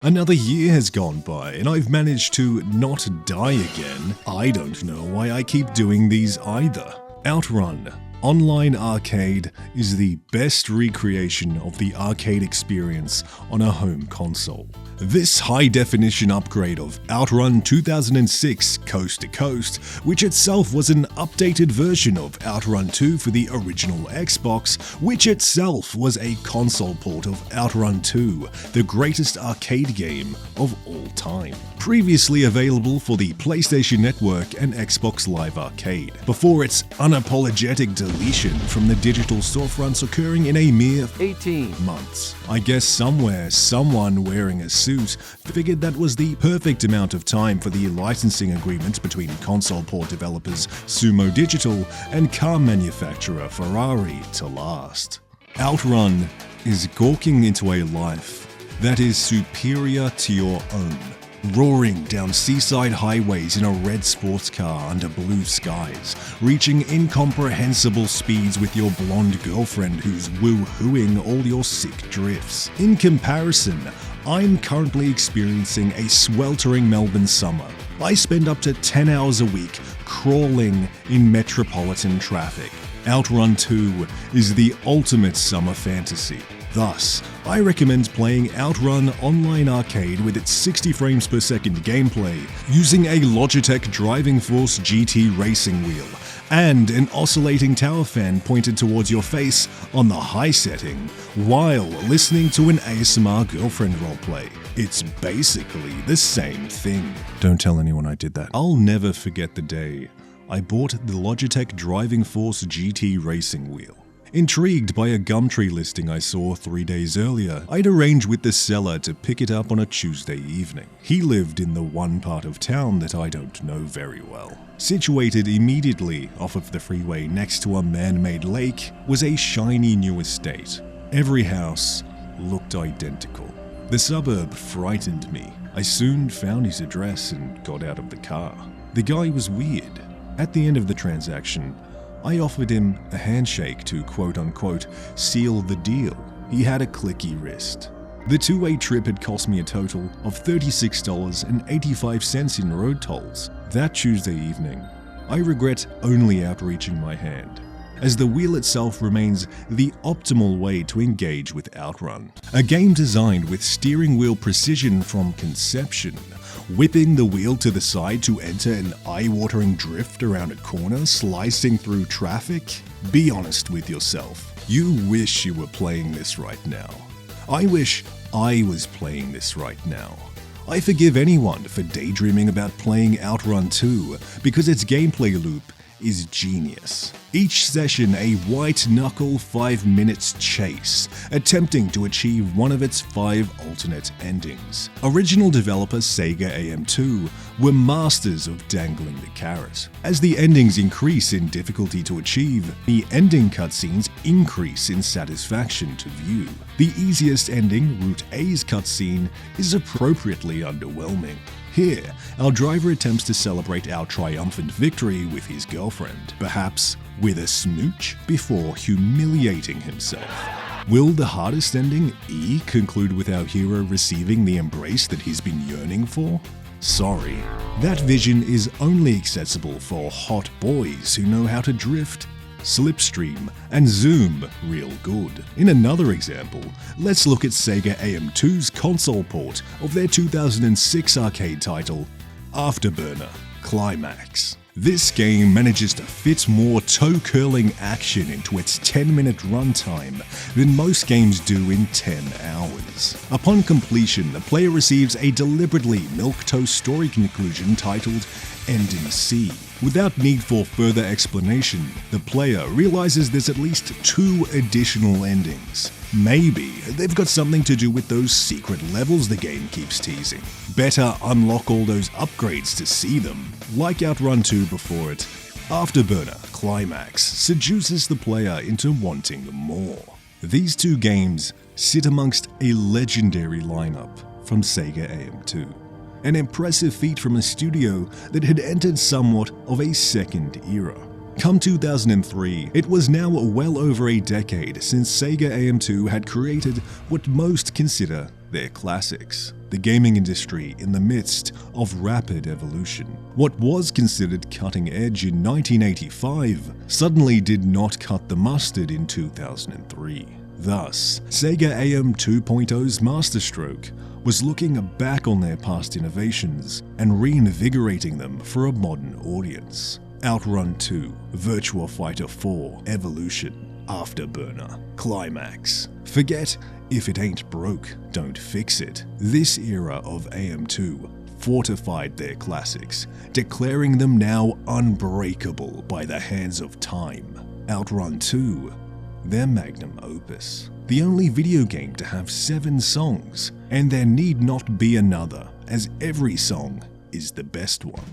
Another year has gone by and I've managed to not die again. I don't know why I keep doing these either. Outrun Online Arcade is the best recreation of the arcade experience on a home console. This high-definition upgrade of Outrun 2006 Coast to Coast, which itself was an updated version of Outrun 2 for the original Xbox, which itself was a console port of Outrun 2, the greatest arcade game of all time. Previously available for the PlayStation Network and Xbox Live Arcade, before its unapologetic deletion from the digital storefronts occurring in a mere 18 months. I guess somewhere, someone wearing a suit figured that was the perfect amount of time for the licensing agreement between console port developers Sumo Digital and car manufacturer Ferrari to last. Outrun is gawking into a life that is superior to your own. Roaring down seaside highways in a red sports car under blue skies, reaching incomprehensible speeds with your blonde girlfriend who's woo-hooing all your sick drifts. In comparison, I'm currently experiencing a sweltering Melbourne summer. I spend up to 10 hours a week crawling in metropolitan traffic. Outrun 2 is the ultimate summer fantasy. Thus, I recommend playing Outrun Online Arcade with its 60 frames per second gameplay, using a Logitech Driving Force GT racing wheel, and an oscillating tower fan pointed towards your face on the high setting, while listening to an ASMR girlfriend roleplay. It's basically the same thing. Don't tell anyone I did that. I'll never forget the day I bought the Logitech Driving Force GT racing wheel. Intrigued by a Gumtree listing I saw 3 days earlier, I'd arranged with the seller to pick it up on a Tuesday evening. He lived in the one part of town that I don't know very well. Situated immediately off of the freeway next to a man-made lake was a shiny new estate. Every house looked identical. The suburb frightened me. I soon found his address and got out of the car. The guy was weird. At the end of the transaction, I offered him a handshake to quote-unquote seal the deal. He had a clicky wrist. The two-way trip had cost me a total of $36.85 in road tolls. That Tuesday evening, I regret only outreaching my hand, as the wheel itself remains the optimal way to engage with Outrun. A game designed with steering wheel precision from conception, whipping the wheel to the side to enter an eye-watering drift around a corner, slicing through traffic. Be honest with yourself. You wish you were playing this right now. I wish I was playing this right now. I forgive anyone for daydreaming about playing Outrun 2 because its gameplay loop is genius. Each session a white-knuckle 5 minutes chase, attempting to achieve one of its 5 alternate endings. Original developer Sega AM2 were masters of dangling the carrot. As the endings increase in difficulty to achieve, the ending cutscenes increase in satisfaction to view. The easiest ending, Route A's cutscene, is appropriately underwhelming. Here, our driver attempts to celebrate our triumphant victory with his girlfriend, perhaps with a smooch, before humiliating himself. Will the hardest ending, E, conclude with our hero receiving the embrace that he's been yearning for? Sorry, that vision is only accessible for hot boys who know how to drift, slipstream, and zoom real good. In another example, let's look at Sega AM2's console port of their 2006 arcade title, Afterburner Climax. This game manages to fit more toe-curling action into its 10-minute runtime than most games do in 10 hours. Upon completion, the player receives a deliberately milquetoast story conclusion titled End in C. Without need for further explanation, the player realizes there's at least 2 additional endings. Maybe they've got something to do with those secret levels the game keeps teasing. Better unlock all those upgrades to see them. Like Outrun 2 before it, Afterburner Climax seduces the player into wanting more. These two games sit amongst a legendary lineup from Sega AM2. An impressive feat from a studio that had entered somewhat of a second era. Come 2003, it was now well over a decade since Sega AM2 had created what most consider their classics. the gaming industry in the midst of rapid evolution. What was considered cutting edge in 1985 suddenly did not cut the mustard in 2003. Thus, Sega AM 2.0's masterstroke was looking back on their past innovations and reinvigorating them for a modern audience. Outrun 2, Virtua Fighter 4, Evolution, Afterburner, Climax. Forget if it ain't broke, don't fix it. This era of AM2 fortified their classics, declaring them now unbreakable by the hands of time. Outrun 2, their magnum opus. The only video game to have 7 songs, and there need not be another, as every song is the best one.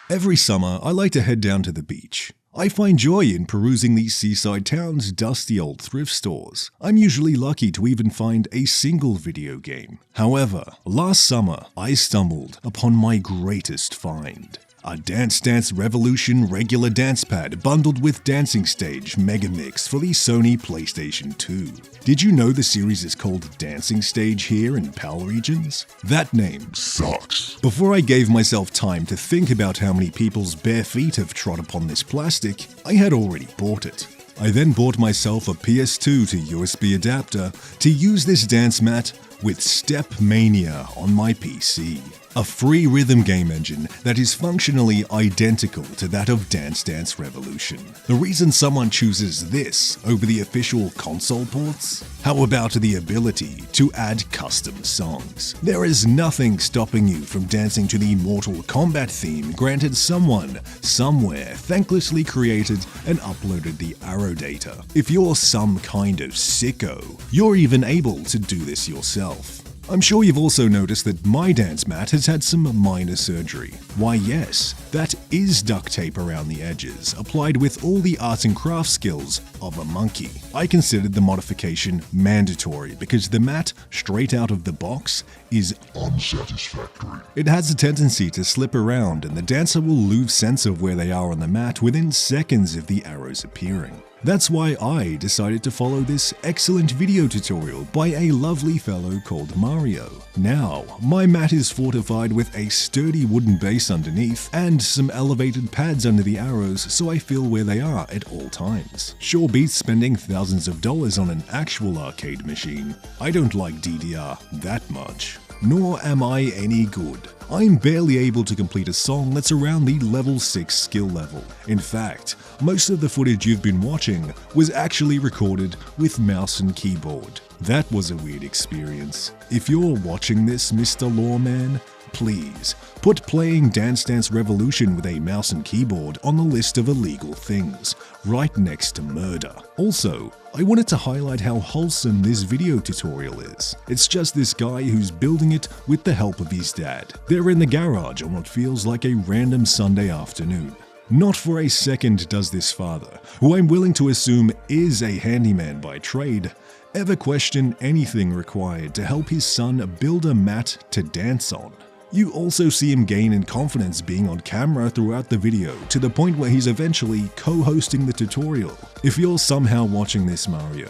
Every summer, I like to head down to the beach. I find joy in perusing these seaside towns' dusty old thrift stores. I'm usually lucky to even find a single video game. However, last summer, I stumbled upon my greatest find. A Dance Dance Revolution regular dance pad bundled with Dancing Stage Mega Mix for the Sony PlayStation 2. Did you know the series is called Dancing Stage here in PAL regions? That name sucks. Before I gave myself time to think about how many people's bare feet have trod upon this plastic, I had already bought it. I then bought myself a PS2 to USB adapter to use this dance mat with Step Mania on my PC. A free rhythm game engine that is functionally identical to that of Dance Dance Revolution. The reason someone chooses this over the official console ports? How about the ability to add custom songs? There is nothing stopping you from dancing to the Mortal Kombat theme granted someone, somewhere, thanklessly created and uploaded the arrow data. If you're some kind of sicko, you're even able to do this yourself. I'm sure you've also noticed that my dance mat has had some minor surgery. Why yes, that is duct tape around the edges, applied with all the arts and crafts skills of a monkey. I considered the modification mandatory because the mat, straight out of the box, is unsatisfactory. It has a tendency to slip around and the dancer will lose sense of where they are on the mat within seconds of the arrows appearing. That's why I decided to follow this excellent video tutorial by a lovely fellow called Mario. Now, my mat is fortified with a sturdy wooden base underneath and some elevated pads under the arrows so I feel where they are at all times. Sure beats spending thousands of dollars on an actual arcade machine. I don't like DDR that much. Nor am I any good. I'm barely able to complete a song that's around the level 6 skill level. In fact, most of the footage you've been watching was actually recorded with mouse and keyboard. That was a weird experience. If you're watching this, Mr. Lawman, please put playing Dance Dance Revolution with a mouse and keyboard on the list of illegal things, right next to murder. Also, I wanted to highlight how wholesome this video tutorial is. It's just this guy who's building it with the help of his dad. They're in the garage on what feels like a random Sunday afternoon. Not for a second does this father, who I'm willing to assume is a handyman by trade, ever question anything required to help his son build a mat to dance on. You also see him gain in confidence being on camera throughout the video, to the point where he's eventually co-hosting the tutorial. If you're somehow watching this, Mario,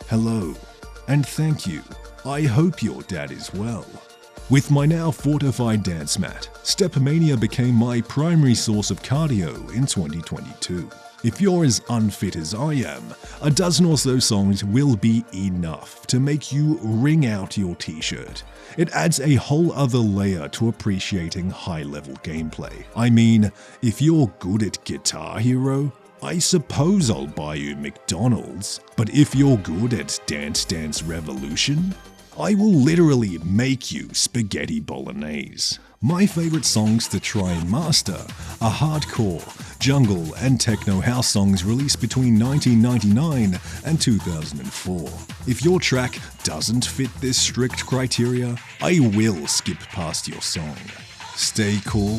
hello, and thank you. I hope your dad is well. With my now fortified dance mat, Stepmania became my primary source of cardio in 2022. If you're as unfit as I am, a dozen or so songs will be enough to make you wring out your t-shirt. It adds a whole other layer to appreciating high-level gameplay. I mean, if you're good at Guitar Hero, I suppose I'll buy you McDonald's. But if you're good at Dance Dance Revolution, I will literally make you spaghetti bolognese. My favorite songs to try and master are hardcore, jungle, and techno house songs released between 1999 and 2004. If your track doesn't fit this strict criteria, I will skip past your song. Stay cool?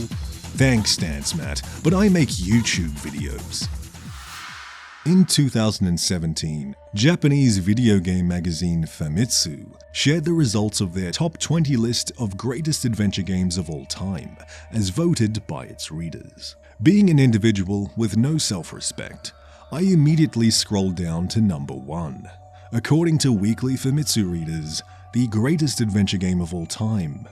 Thanks, Dance Matt, but I make YouTube videos. In 2017, Japanese video game magazine Famitsu shared the results of their top 20 list of greatest adventure games of all time, as voted by its readers. Being an individual with no self-respect, I immediately scrolled down to number 1. According to weekly Famitsu readers, the greatest adventure game of all time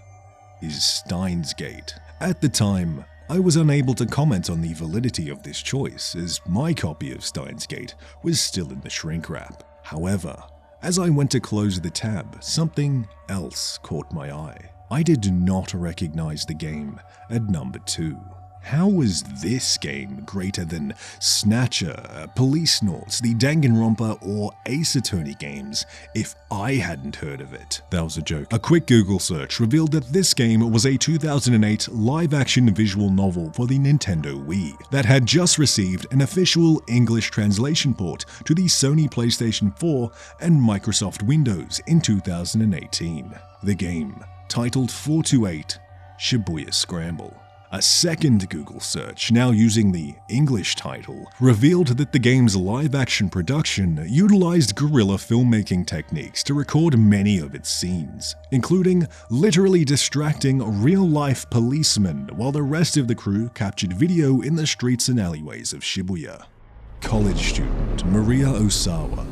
is Steins Gate. At the time, I was unable to comment on the validity of this choice, as my copy of Steins Gate was still in the shrink wrap. However, as I went to close the tab, something else caught my eye. I did not recognize the game at number 2. How was this game greater than Snatcher, Police Noughts, the Danganronpa, or Ace Attorney games if I hadn't heard of it? That was a joke. A quick Google search revealed that this game was a 2008 live-action visual novel for the Nintendo Wii that had just received an official English translation port to the Sony PlayStation 4 and Microsoft Windows in 2018. The game, titled 428 Shibuya Scramble. A second Google search, now using the English title, revealed that the game's live-action production utilized guerrilla filmmaking techniques to record many of its scenes, including literally distracting real-life policemen while the rest of the crew captured video in the streets and alleyways of Shibuya. College student Maria Osawa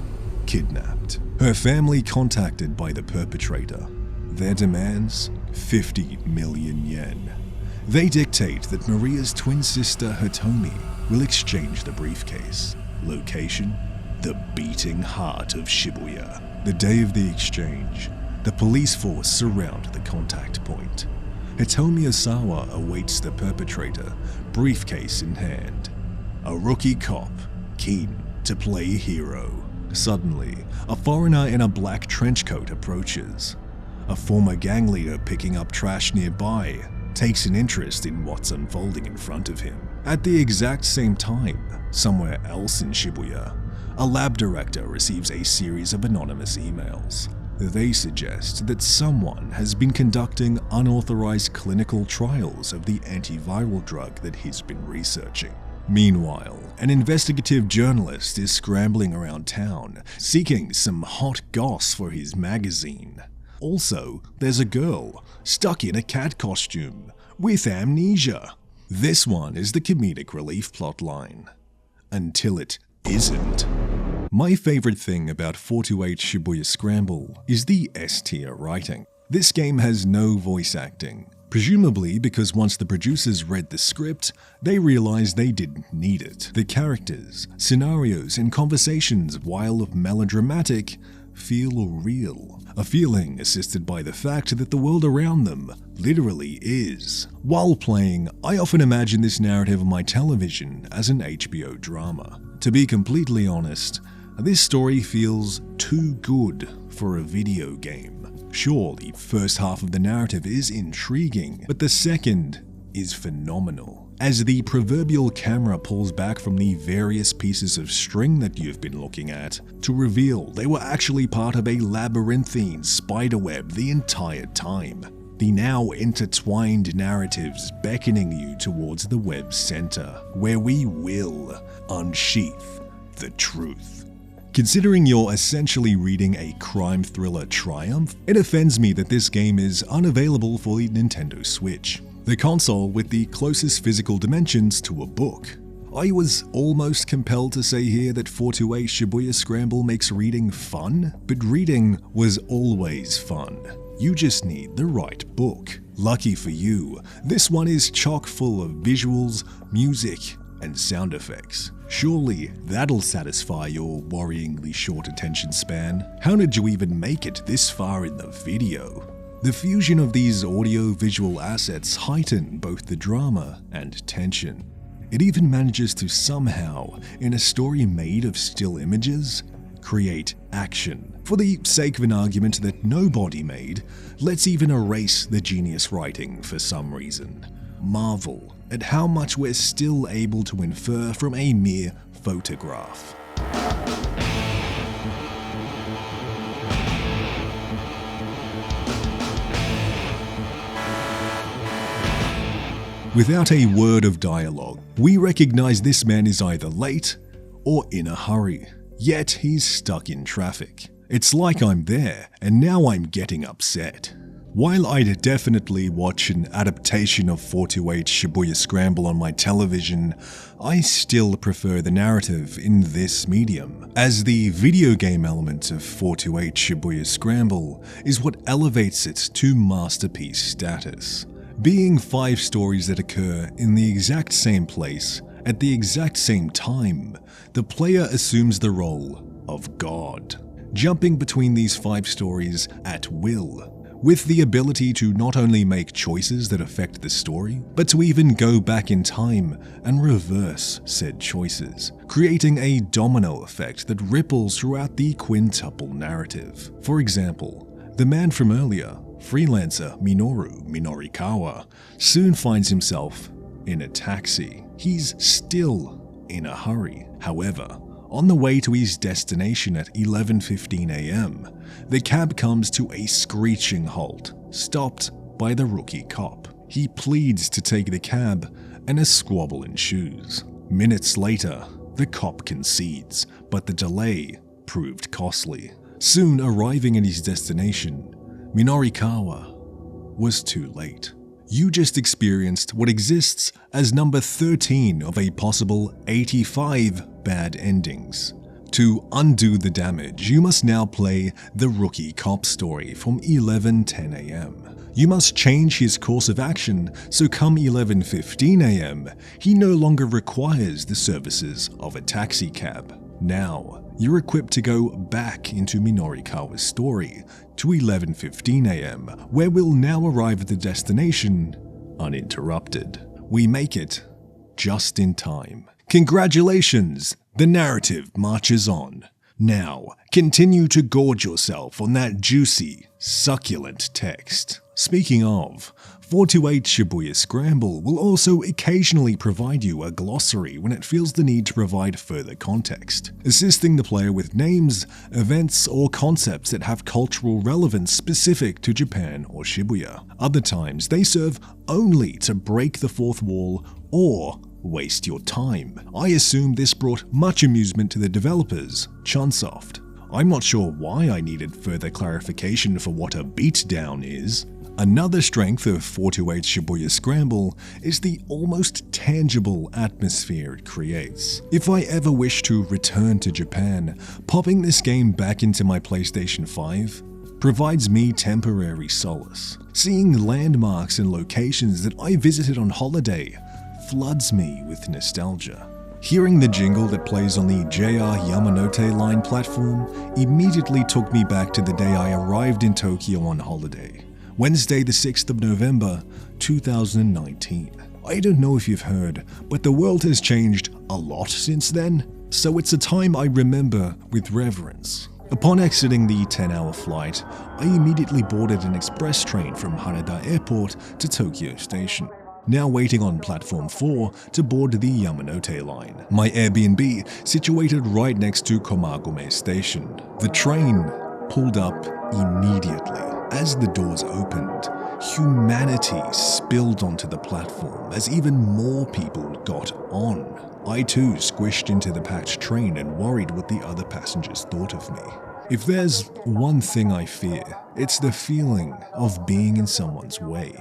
kidnapped. Her family contacted by the perpetrator. Their demands? 50 million yen. They dictate that Maria's twin sister Hitomi will exchange the briefcase. Location? The beating heart of Shibuya. The day of the exchange, the police force surround the contact point. Hitomi Osawa awaits the perpetrator, briefcase in hand. A rookie cop, keen to play hero. Suddenly, a foreigner in a black trench coat approaches. A former gang leader picking up trash nearby takes an interest in what's unfolding in front of him. At the exact same time, somewhere else in Shibuya, a lab director receives a series of anonymous emails. They suggest that someone has been conducting unauthorized clinical trials of the antiviral drug that he's been researching. Meanwhile, an investigative journalist is scrambling around town, seeking some hot goss for his magazine. Also, there's a girl stuck in a cat costume with amnesia. This one is the comedic relief plotline. Until it isn't. My favorite thing about 428 Shibuya Scramble is the S-tier writing. This game has no voice acting, presumably because once the producers read the script, they realized they didn't need it. The characters, scenarios, and conversations, while melodramatic, feel real. A feeling assisted by the fact that the world around them literally is. While playing, I often imagine this narrative on my television as an HBO drama. To be completely honest, this story feels too good for a video game. Sure, the first half of the narrative is intriguing, but the second is phenomenal. As the proverbial camera pulls back from the various pieces of string that you've been looking at to reveal they were actually part of a labyrinthine spiderweb the entire time. The now intertwined narratives beckoning you towards the web's center, where we will unsheath the truth. Considering you're essentially reading a crime thriller triumph, it offends me that this game is unavailable for the Nintendo Switch, the console with the closest physical dimensions to a book. I was almost compelled to say here that 428 Shibuya Scramble makes reading fun, but reading was always fun. You just need the right book. Lucky for you, this one is chock full of visuals, music, and sound effects. Surely that'll satisfy your worryingly short attention span. How did you even make it this far in the video? The fusion of these audio-visual assets heighten both the drama and tension. It even manages to somehow, in a story made of still images, create action. For the sake of an argument that nobody made, let's even erase the genius writing for some reason. Marvel at how much we're still able to infer from a mere photograph. Without a word of dialogue, we recognize this man is either late or in a hurry, yet he's stuck in traffic. It's like I'm there and now I'm getting upset. While I'd definitely watch an adaptation of 428 Shibuya Scramble on my television, I still prefer the narrative in this medium, as the video game element of 428 Shibuya Scramble is what elevates it to masterpiece status. Being 5 stories that occur in the exact same place at the exact same time, the player assumes the role of God, jumping between these 5 stories at will, with the ability to not only make choices that affect the story, but to even go back in time and reverse said choices, creating a domino effect that ripples throughout the quintuple narrative. For example, the man from earlier, freelancer Minoru Minorikawa, soon finds himself in a taxi. He's still in a hurry. However, on the way to his destination at 11:15 a.m., the cab comes to a screeching halt, stopped by the rookie cop. He pleads to take the cab, and a squabble ensues. Minutes later, the cop concedes, but the delay proved costly. Soon arriving at his destination, Minorikawa was too late. You just experienced what exists as number 13 of a possible 85 bad endings. To undo the damage, you must now play the rookie cop story from 11:10 a.m. You must change his course of action so come 11:15 a.m., he no longer requires the services of a taxi cab. Now, you're equipped to go back into Minorikawa's story to 11:15 a.m., where we'll now arrive at the destination uninterrupted. We make it just in time. Congratulations! The narrative marches on. Now, continue to gorge yourself on that juicy, succulent text. Speaking of, 428 Shibuya Scramble will also occasionally provide you a glossary when it feels the need to provide further context, assisting the player with names, events, or concepts that have cultural relevance specific to Japan or Shibuya. Other times, they serve only to break the fourth wall or waste your time. I assume this brought much amusement to the developers, Chunsoft. I'm not sure why I needed further clarification for what a beatdown is. Another strength of 428 Shibuya Scramble is the almost tangible atmosphere it creates. If I ever wish to return to Japan, popping this game back into my PlayStation 5 provides me temporary solace. Seeing landmarks and locations that I visited on holiday floods me with nostalgia. Hearing the jingle that plays on the JR Yamanote line platform immediately took me back to the day I arrived in Tokyo on holiday, Wednesday the 6th of November, 2019. I don't know if you've heard, but the world has changed a lot since then, so it's a time I remember with reverence. Upon exiting the 10-hour flight, I immediately boarded an express train from Haneda Airport to Tokyo Station, now waiting on platform 4 to board the Yamanote line. My Airbnb situated right next to Komagome Station. The train pulled up immediately. As the doors opened, humanity spilled onto the platform as even more people got on. I too squished into the packed train and worried what the other passengers thought of me. If there's one thing I fear, it's the feeling of being in someone's way.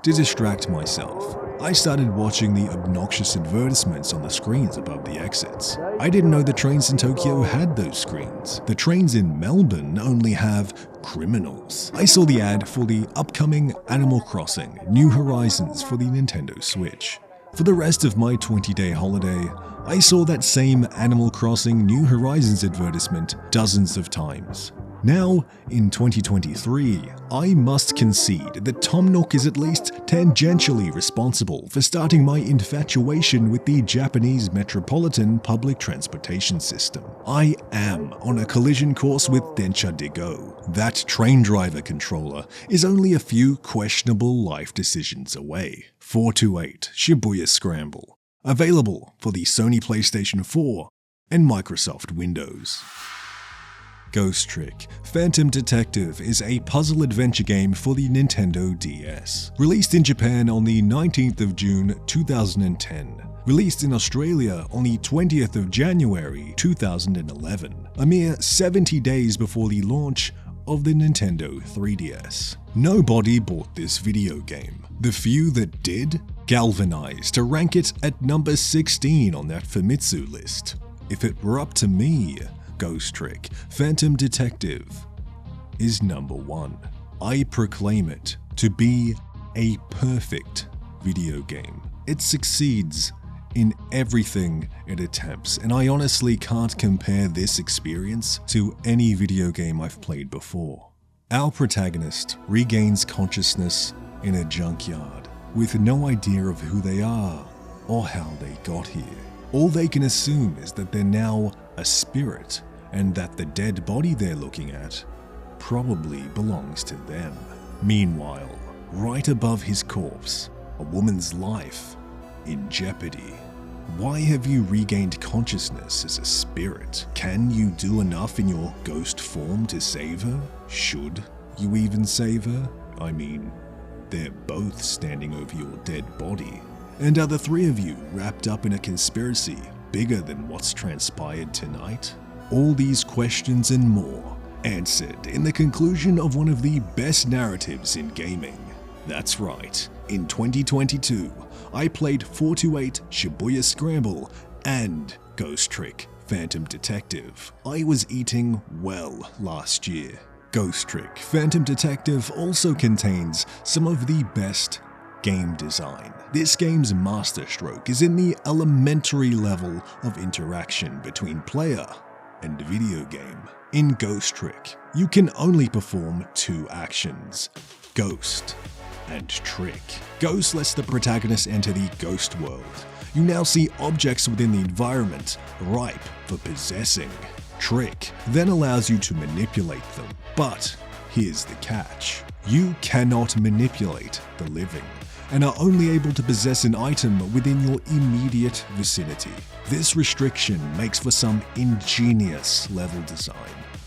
To distract myself, I started watching the obnoxious advertisements on the screens above the exits. I didn't know the trains in Tokyo had those screens. The trains in Melbourne only have criminals. I saw the ad for the upcoming Animal Crossing New Horizons for the Nintendo Switch. For the rest of my 20-day holiday, I saw that same Animal Crossing New Horizons advertisement dozens of times. Now, in 2023, I must concede that Tom Nook is at least tangentially responsible for starting my infatuation with the Japanese metropolitan public transportation system. I am on a collision course with Densha de Go. That train driver controller is only a few questionable life decisions away. 428 Shibuya Scramble. Available for the Sony PlayStation 4 and Microsoft Windows. Ghost Trick Phantom Detective is a puzzle adventure game for the Nintendo DS. Released in Japan on the 19th of June 2010. Released in Australia on the 20th of January 2011, a mere 70 days before the launch of the Nintendo 3DS. Nobody bought this video game. The few that did galvanized to rank it at number 16 on that Famitsu list. If it were up to me, Ghost Trick Phantom Detective is number 1. I proclaim it to be a perfect video game. It succeeds in everything it attempts, and I honestly can't compare this experience to any video game I've played before. Our protagonist regains consciousness in a junkyard with no idea of who they are or how they got here. All they can assume is that they're now a spirit and that the dead body they're looking at probably belongs to them. Meanwhile, right above his corpse, a woman's life in jeopardy. Why have you regained consciousness as a spirit? Can you do enough in your ghost form to save her? Should you even save her? I mean, they're both standing over your dead body. And are the three of you wrapped up in a conspiracy bigger than what's transpired tonight? All these questions and more answered in the conclusion of one of the best narratives in gaming. That's right, in 2022, I played 428 Shibuya Scramble and Ghost Trick Phantom Detective. I was eating well last year. Ghost Trick Phantom Detective also contains some of the best game design. This game's masterstroke is in the elementary level of interaction between player and video game. In Ghost Trick, you can only perform 2 actions, Ghost and Trick. Ghost lets the protagonist enter the ghost world. You now see objects within the environment ripe for possessing. Trick then allows you to manipulate them. But here's the catch. You cannot manipulate the living and are only able to possess an item within your immediate vicinity. This restriction makes for some ingenious level design.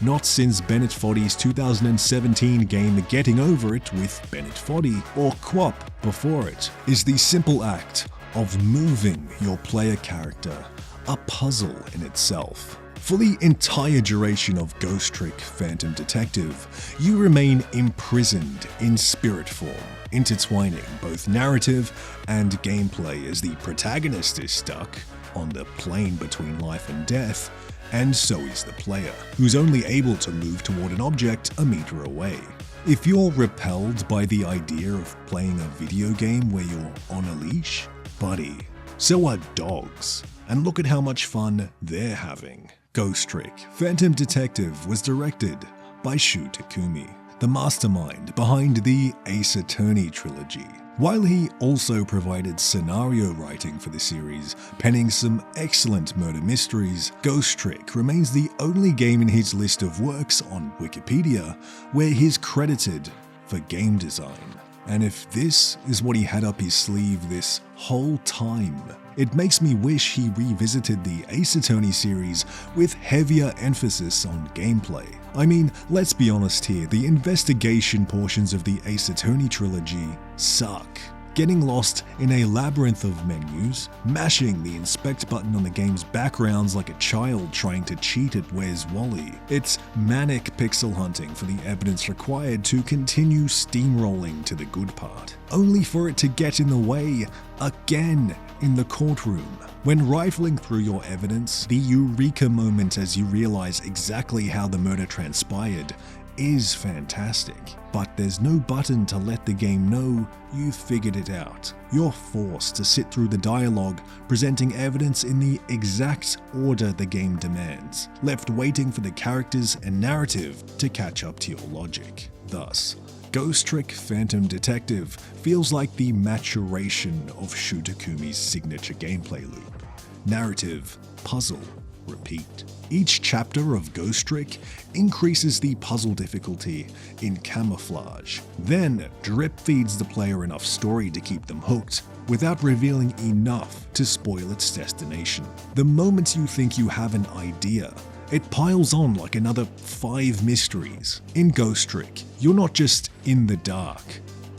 Not since Bennett Foddy's 2017 game Getting Over It with Bennett Foddy or Quap before it is the simple act of moving your player character a puzzle in itself. For the entire duration of Ghost Trick Phantom Detective, you remain imprisoned in spirit form, intertwining both narrative and gameplay as the protagonist is stuck on the plane between life and death, and so is the player, who's only able to move toward an object a meter away. If you're repelled by the idea of playing a video game where you're on a leash, buddy, so are dogs, and look at how much fun they're having. Ghost Trick Phantom Detective was directed by Shu Takumi, the mastermind behind the Ace Attorney trilogy, while he also provided scenario writing for the series, penning some excellent murder mysteries. Ghost Trick remains the only game in his list of works on Wikipedia where he's credited for game design. And if this is what he had up his sleeve this whole time, it makes me wish he revisited the Ace Attorney series with heavier emphasis on gameplay. I mean, let's be honest here, the investigation portions of the Ace Attorney trilogy suck. Getting lost in a labyrinth of menus, mashing the inspect button on the game's backgrounds like a child trying to cheat at Where's Wally. It's manic pixel hunting for the evidence required to continue steamrolling to the good part, only for it to get in the way again in the courtroom. When rifling through your evidence, the eureka moment as you realize exactly how the murder transpired is fantastic, but there's no button to let the game know you figured it out. You're forced to sit through the dialogue, presenting evidence in the exact order the game demands, left waiting for the characters and narrative to catch up to your logic. Thus, Ghost Trick Phantom Detective feels like the maturation of Shu Takumi's signature gameplay loop. Narrative, puzzle, repeat. Each chapter of Ghost Trick increases the puzzle difficulty in camouflage, then drip feeds the player enough story to keep them hooked without revealing enough to spoil its destination. The moment you think you have an idea, It piles on like another 5 mysteries. In Ghost Trick, you're not just in the dark,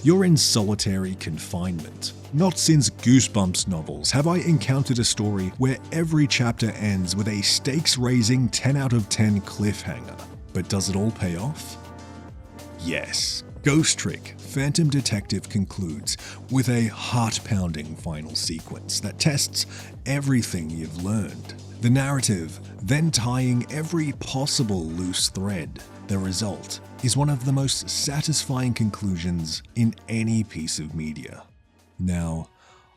you're in solitary confinement. Not since Goosebumps novels have I encountered a story where every chapter ends with a stakes-raising 10 out of 10 cliffhanger. But does it all pay off? Yes. Ghost Trick Phantom Detective concludes with a heart-pounding final sequence that tests everything you've learned. The narrative then tying every possible loose thread. The result is one of the most satisfying conclusions in any piece of media. Now,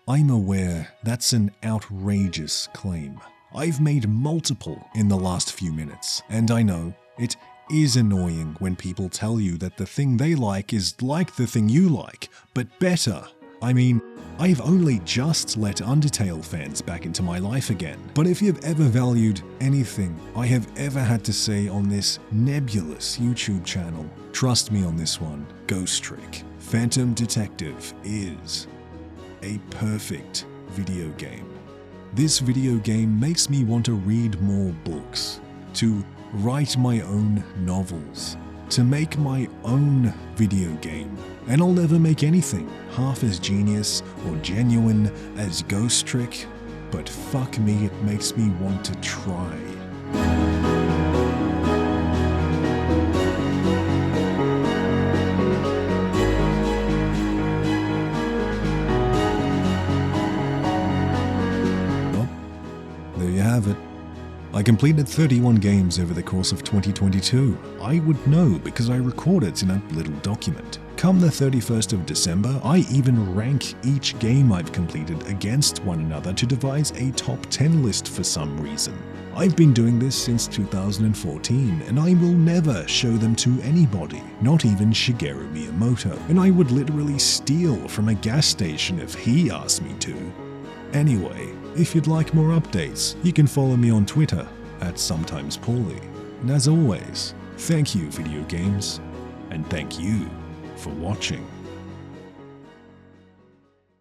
I'm aware that's an outrageous claim. I've made multiple in the last few minutes, and I know it is annoying when people tell you that the thing they like is like the thing you like, but better. I mean, I've only just let Undertale fans back into my life again, but if you've ever valued anything I have ever had to say on this nebulous YouTube channel, trust me on this one, Ghost Trick Phantom Detective is a perfect video game. This video game makes me want to read more books, to write my own novels, to make my own video game, and I'll never make anything half as genius or genuine as Ghost Trick, but fuck me, it makes me want to try. Well, there you have it. I completed 31 games over the course of 2022. I would know because I record it in a little document. Come the 31st of December, I even rank each game I've completed against one another to devise a top 10 list for some reason. I've been doing this since 2014, and I will never show them to anybody, not even Shigeru Miyamoto, and I would literally steal from a gas station if he asked me to. Anyway, if you'd like more updates, you can follow me on Twitter @sometimespauly. And as always, thank you video games, and thank you for watching.